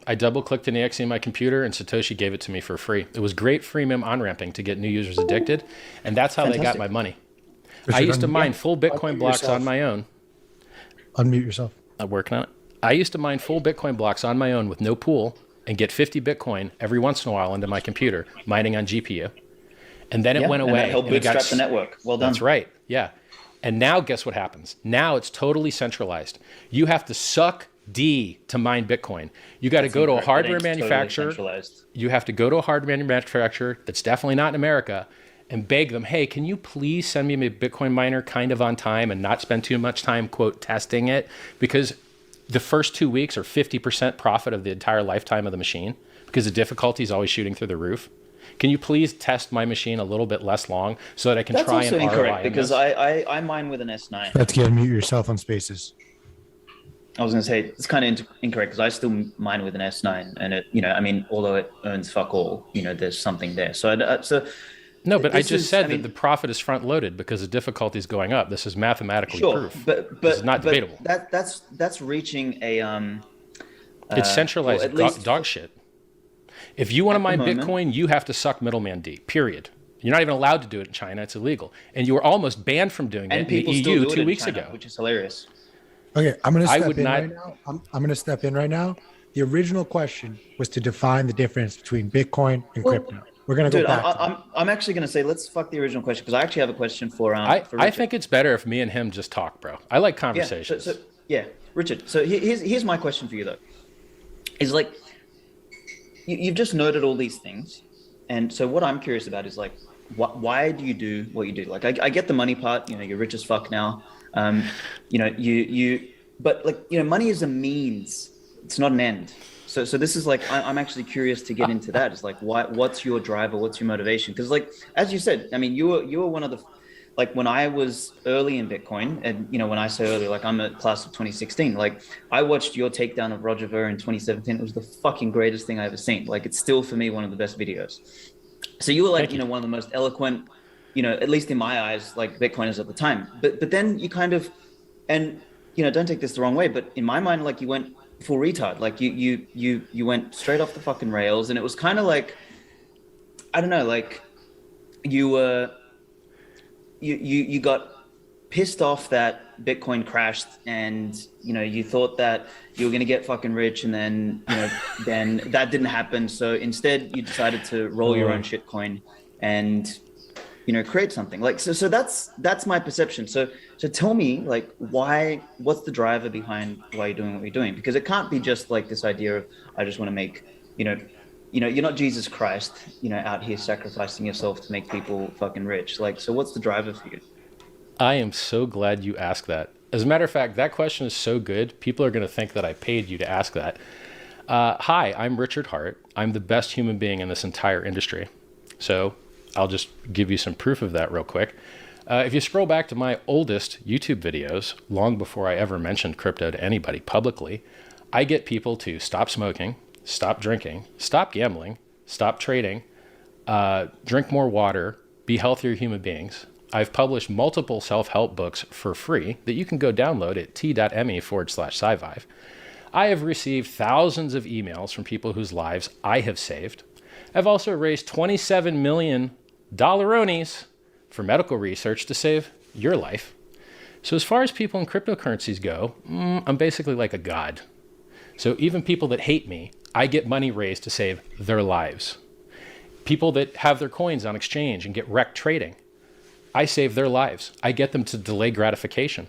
I double clicked an exe in my computer and Satoshi gave it to me for free. It was great freemium on-ramping to get new users addicted. And that's how they got my Fantastic. money. I Richard, used to mine full Bitcoin unmute blocks on yourself. my own. Unmute yourself. I'm working on it. I used to mine full Bitcoin blocks on my own with no pool and get 50 Bitcoin every once in a while into my computer, mining on GPU. And then it went away. And that helped and it got bootstrap the network. Well done. That's right. Yeah. And now guess what happens? Now it's totally centralized. You have to suck D to mine Bitcoin. You got to go to a hardware manufacturer. You have to go to a hardware manufacturer that's definitely not in America and beg them, hey, can you please send me a Bitcoin miner kind of on time and not spend too much time, quote, testing it? Because the first 2 weeks are 50% profit of the entire lifetime of the machine because the difficulty is always shooting through the roof. Can you please test my machine a little bit less long so that I can try and ROI? That's also incorrect because I mine with an S9. Let's get unmute yourself on Spaces. I was going to say it's kind of incorrect because I still mine with an S9, and it, you know, I mean, although it earns fuck all, you know, there's something there. So no, but I just said that the profit is front loaded because the difficulty is going up. This is mathematically proof. But this is not debatable. That's reaching a it's centralized dog shit. If you want to mine Bitcoin, you have to suck middleman D, period. You're not even allowed to do it in China. It's illegal. And you were almost banned from doing it in the EU 2 weeks ago. Which is hilarious. Okay, I'm going to step in right now. I'm going to step in right now. The original question was to define the difference between Bitcoin and crypto. We're going to go back. I'm actually going to say, let's fuck the original question because I actually have a question for I think it's better if me and him just talk, bro. I like conversations. Richard. So here's my question for you, though. Is like, you've just noted all these things. And so what I'm curious about is like, why do you do what you do? Like, I get the money part, you know, you're rich as fuck now. You know, but like, you know, money is a means, it's not an end. So this is like, I'm actually curious to get into that. It's like, what's your driver? What's your motivation? Because like, as you said, I mean, you were one of the, like when I was early in Bitcoin, and you know, when I say early, like I'm a class of 2016, like I watched your takedown of Roger Ver in 2017. It was the fucking greatest thing I ever seen. Like it's still for me, one of the best videos. So you were like, you know, one of the most eloquent, you know, at least in my eyes, like Bitcoiners at the time. But then you kind of, and you know, don't take this the wrong way, but in my mind, like you went full retard. Like you went straight off the fucking rails, and it was kind of like, I don't know, like you got pissed off that Bitcoin crashed, and you know, you thought that you were going to get fucking rich, and then you know, then that didn't happen. So instead, you decided to roll your own shitcoin and you know, create something. Like so that's my perception. So tell me, like, what's the driver behind why you're doing what you're doing? Because it can't be just like this idea of I just want to make, you know, you're not Jesus Christ, you know, out here sacrificing yourself to make people fucking rich. Like, so what's the driver for you? I am so glad you asked that. As a matter of fact, that question is so good, people are going to think that I paid you to ask that. Hi, I'm Richard Hart. I'm the best human being in this entire industry. So I'll just give you some proof of that real quick. If you scroll back to my oldest YouTube videos, long before I ever mentioned crypto to anybody publicly, I get people to stop smoking, stop drinking, stop gambling, stop trading, drink more water, be healthier human beings. I've published multiple self-help books for free that you can go download at t.me/scivive. I have received thousands of emails from people whose lives I have saved. I've also raised $27 million for medical research to save your life. So as far as people in cryptocurrencies go, I'm basically like a god. So even people that hate me, I get money raised to save their lives. People that have their coins on exchange and get wrecked trading, I save their lives. I get them to delay gratification.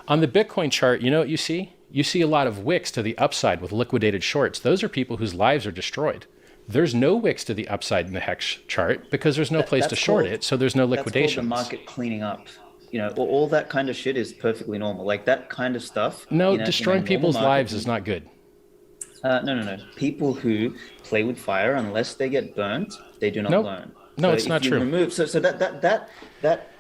On the Bitcoin chart, you know what you see? You see a lot of wicks to the upside with liquidated shorts. Those are people whose lives are destroyed. There's no wicks to the upside in the Hex chart because there's no place to short it, so there's no liquidation. That's called the market cleaning up. You know, all that kind of shit is perfectly normal. Like that kind of stuff. No, you know, destroying people's lives is not good. No. People who play with fire, unless they get burnt, they do not learn. No, it's not true. So that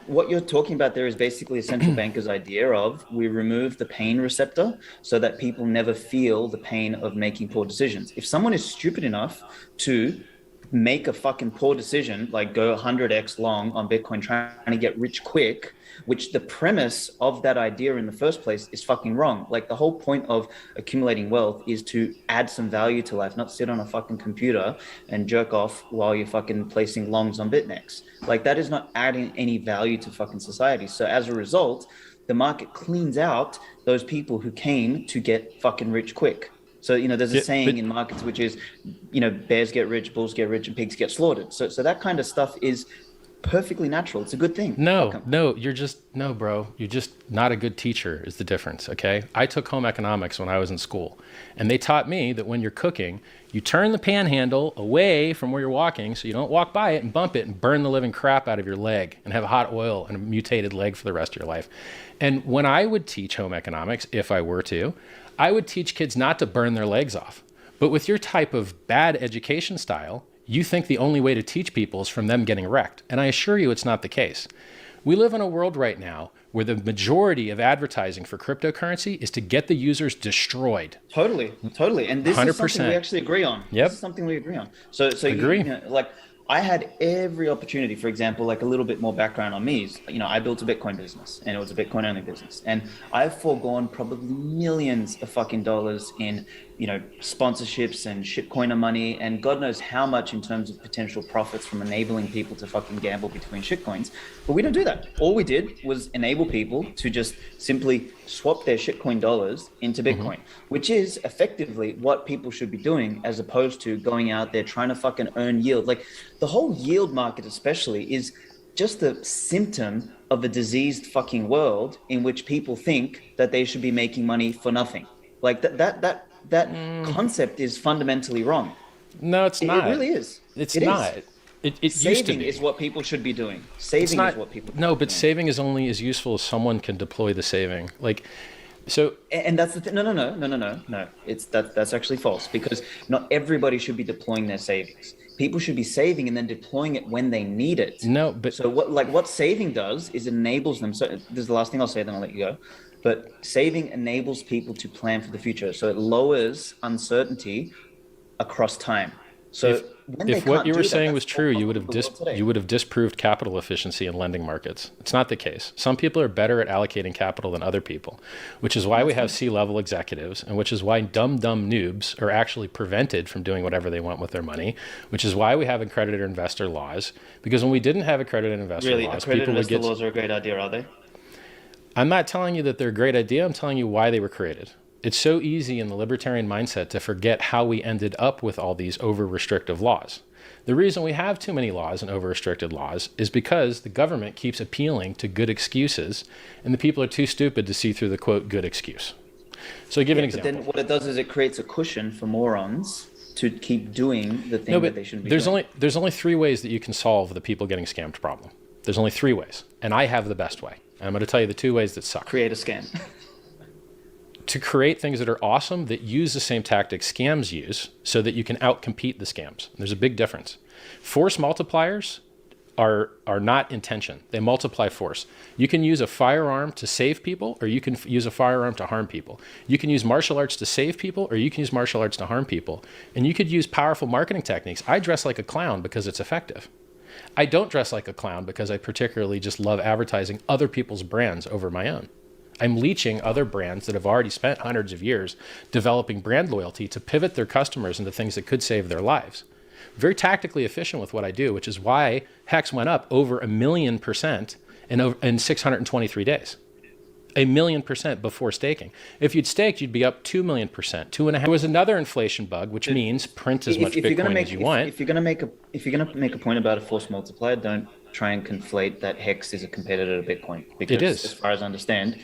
what you're talking about there is basically a central banker's idea of we remove the pain receptor so that people never feel the pain of making poor decisions. If someone is stupid enough to make a fucking poor decision, like go 100x long on Bitcoin, trying to get rich quick, which the premise of that idea in the first place is fucking wrong. Like the whole point of accumulating wealth is to add some value to life, not sit on a fucking computer and jerk off while you're fucking placing longs on BitNex. Like that is not adding any value to fucking society. So as a result, the market cleans out those people who came to get fucking rich quick. So, there's a saying in markets, which is, bears get rich, bulls get rich, and pigs get slaughtered. So that kind of stuff is perfectly natural. It's a good thing. No, bro. You're just not a good teacher is the difference, okay? I took home economics when I was in school, and they taught me that when you're cooking, you turn the pan handle away from where you're walking so you don't walk by it and bump it and burn the living crap out of your leg and have hot oil and a mutated leg for the rest of your life. And when I would teach home economics, if I were to, I would teach kids not to burn their legs off. But with your type of bad education style, you think the only way to teach people is from them getting wrecked. And I assure you it's not the case. We live in a world right now where the majority of advertising for cryptocurrency is to get the users destroyed. Totally. And this 100%. Is something we actually agree on. Yep. This is something we agree on. So agree. Like I had every opportunity, for example, like a little bit more background on me is, I built a Bitcoin business and it was a Bitcoin only business. And I've foregone probably millions of fucking dollars in, sponsorships and shitcoiner money and God knows how much in terms of potential profits from enabling people to fucking gamble between shitcoins. But we don't do that. All we did was enable people to just simply swap their shitcoin dollars into Bitcoin, which is effectively what people should be doing as opposed to going out there trying to fucking earn yield. Like the whole yield market especially is just a symptom of a diseased fucking world in which people think that they should be making money for nothing. Like that concept is fundamentally wrong. No, it's not. It really is. It not. It used to be. Saving is what people should be doing. Saving is what people. No, but saving is only as useful as someone can deploy the saving. Like, so. And that's the thing. No. That's actually false because not everybody should be deploying their savings. People should be saving and then deploying it when they need it. No, but so what saving does is enables them. So this is the last thing I'll say, then I'll let you go. But saving enables people to plan for the future. So it lowers uncertainty across time. So if what you were saying was true, you would have disproved capital efficiency in lending markets. It's not the case. Some people are better at allocating capital than other people, which is why we have C-level executives, and which is why dumb noobs are actually prevented from doing whatever they want with their money, which is why we have accredited investor laws. Because when we didn't have accredited investor laws, accredited investor laws are a great idea, are they? I'm not telling you that they're a great idea. I'm telling you why they were created. It's so easy in the libertarian mindset to forget how we ended up with all these over-restrictive laws. The reason we have too many laws and over-restricted laws is because the government keeps appealing to good excuses, and the people are too stupid to see through the, quote, good excuse. So I'll give an example. But then what it does is it creates a cushion for morons to keep doing the thing that they shouldn't be doing. There's only three ways that you can solve the people getting scammed problem. There's only three ways, and I have the best way. And I'm going to tell you the two ways that suck. Create a scam. To create things that are awesome that use the same tactics scams use so that you can outcompete the scams. There's a big difference. Force multipliers are not intention. They multiply force. You can use a firearm to save people, or you can use a firearm to harm people. You can use martial arts to save people, or you can use martial arts to harm people. And you could use powerful marketing techniques. I dress like a clown because it's effective. I don't dress like a clown because I particularly just love advertising other people's brands over my own. I'm leeching other brands that have already spent hundreds of years developing brand loyalty to pivot their customers into things that could save their lives. Very tactically efficient with what I do, which is why Hex went up over 1,000,000% in 623 days. 1,000,000% before staking. If you'd staked, you'd be up 2,000,000%, 2.5. There was another inflation bug, which means print as much Bitcoin as you want. If you're gonna make a point about a force multiplier, don't try and conflate that Hex is a competitor to Bitcoin. Because it is, as far as I understand.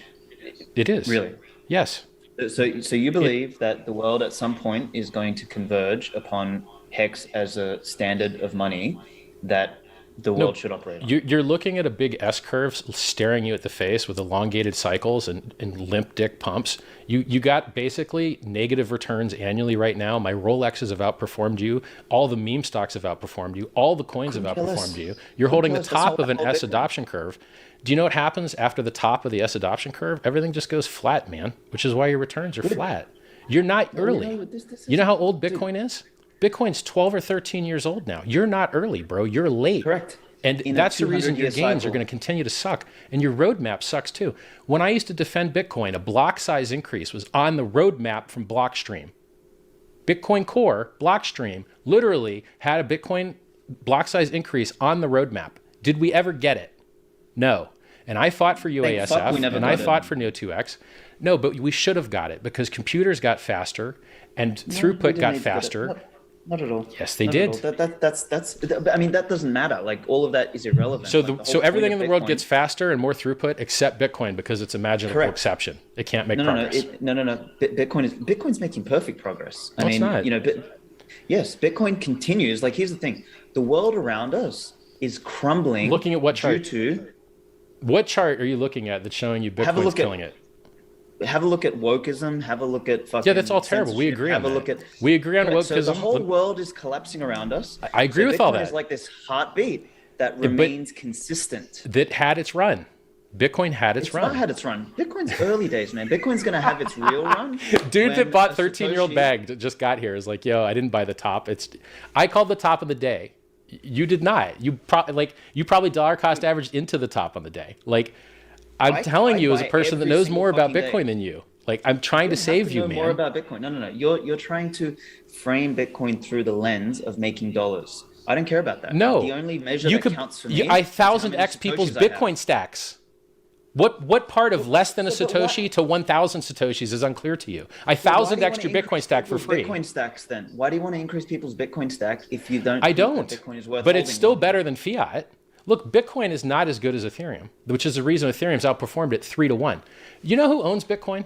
It is. Really? Yes. So you believe that the world at some point is going to converge upon Hex as a standard of money that the world should operate on? You're looking at a big S-curve staring you at the face with elongated cycles and limp dick pumps. You got basically negative returns annually right now. My Rolexes have outperformed you. All the meme stocks have outperformed you. All the coins have outperformed you. You're holding the top of an S adoption curve. Do you know what happens after the top of the S adoption curve? Everything just goes flat, man, which is why your returns are flat. You're not early. You know how old Bitcoin is? Bitcoin's 12 or 13 years old now. You're not early, bro. You're late. Correct. And that's the reason your gains are going to continue to suck. And your roadmap sucks too. When I used to defend Bitcoin, a block size increase was on the roadmap from Blockstream. Bitcoin Core, Blockstream, literally had a Bitcoin block size increase on the roadmap. Did we ever get it? No. And I fought for UASF, and I fought for No2x. No, but we should have got it because computers got faster and throughput got faster. Not at all. Yes, they did. That's. I mean, that doesn't matter. Like all of that is irrelevant. So everything in the world gets faster and more throughput except Bitcoin because it's a magical exception. It can't make progress. No. Bitcoin's making perfect progress. I mean, it's not. Yes, Bitcoin continues. Like here's the thing: the world around us is crumbling. Looking at what chart? What chart are you looking at that's showing you Bitcoin's killing it? Have a look at wokeism. Have a look at fucking. Yeah, that's all terrible. We agree on that. We agree on wokeism. So the whole world is collapsing around us. I agree with all that. It's like this heartbeat that remains consistent. That had its run. Bitcoin had its run. It's not had its run. Bitcoin's early days, man. Bitcoin's going to have its real run. Dude that bought 13-year-old bag that just got here is like, yo, I didn't buy the top. I called the top of the day. You did not. You probably dollar cost averaged into the top on the day. Like, I'm telling you as a person that knows more about Bitcoin than you. Like, I'm trying to save you, man. More about Bitcoin. No. You're trying to frame Bitcoin through the lens of making dollars. I don't care about that. No. The only measure that counts for me. I 1,000x people's Bitcoin stacks. What part of less than a Satoshi to 1,000 Satoshis is unclear to you? I 1,000x your Bitcoin stack for free. Bitcoin stacks then. Why do you want to increase people's Bitcoin stack if you don't? I don't. Bitcoin is worth but it's still better than fiat. Look, Bitcoin is not as good as Ethereum, which is the reason Ethereum's outperformed it 3-1. You know who owns Bitcoin?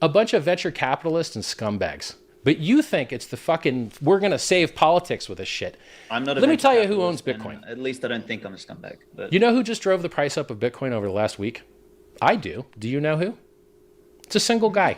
A bunch of venture capitalists and scumbags. But you think it's the fucking, we're going to save politics with this shit. I'm not a Let me tell you who owns Bitcoin. At least I don't think I'm a scumbag. But... You know who just drove the price up of Bitcoin over the last week? I do. Do you know who? It's a single guy.